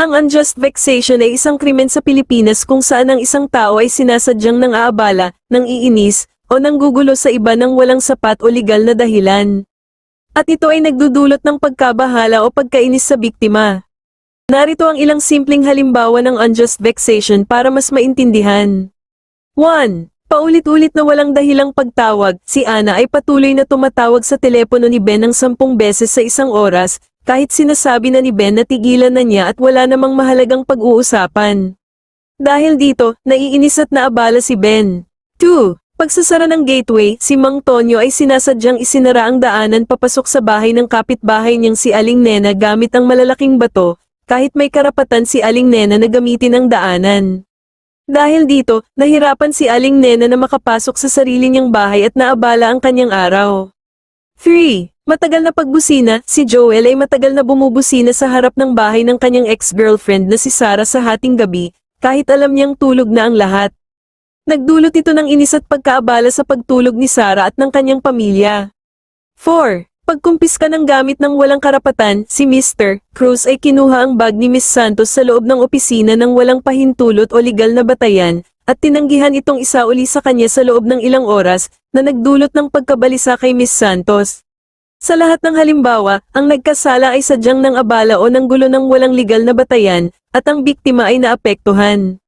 Ang unjust vexation ay isang krimen sa Pilipinas kung saan ang isang tao ay sinasadyang nang aabala, nang iinis, o nanggugulo sa iba nang walang sapat o legal na dahilan. At ito ay nagdudulot ng pagkabahala o pagkainis sa biktima. Narito ang ilang simpleng halimbawa ng unjust vexation para mas maintindihan. 1. Paulit-ulit na walang dahilang pagtawag, si Ana ay patuloy na tumatawag sa telepono ni Ben ng 10 beses sa isang oras, kahit sinasabi na ni Ben na tigilan na niya at wala namang mahalagang pag-uusapan. Dahil dito, naiinis at naabala si Ben. 2. Pagsasara ng gateway, si Mang Tonyo ay sinasadyang isinara ang daanan papasok sa bahay ng kapitbahay niyang si Aling Nena gamit ang malalaking bato, kahit may karapatan si Aling Nena na gamitin ang daanan. Dahil dito, nahirapan si Aling Nena na makapasok sa sarili niyang bahay at naabala ang kanyang araw. 3. Matagal na pagbusina, si Joel ay matagal na bumubusina sa harap ng bahay ng kanyang ex-girlfriend na si Sarah sa hating gabi, kahit alam niyang tulog na ang lahat. Nagdulot ito ng inis at pagkaabala sa pagtulog ni Sarah at ng kanyang pamilya. 4. Pagkumpiska ng gamit ng walang karapatan, si Mr. Cruz ay kinuha ang bag ni Miss Santos sa loob ng opisina ng walang pahintulot o legal na batayan, at tinanggihan itong isauli sa kanya sa loob ng ilang oras, na nagdulot ng pagkabalisa kay Miss Santos. Sa lahat ng halimbawa, ang nagkasala ay sadyang nang abala o nanggulo ng walang legal na batayan, at ang biktima ay naapektuhan.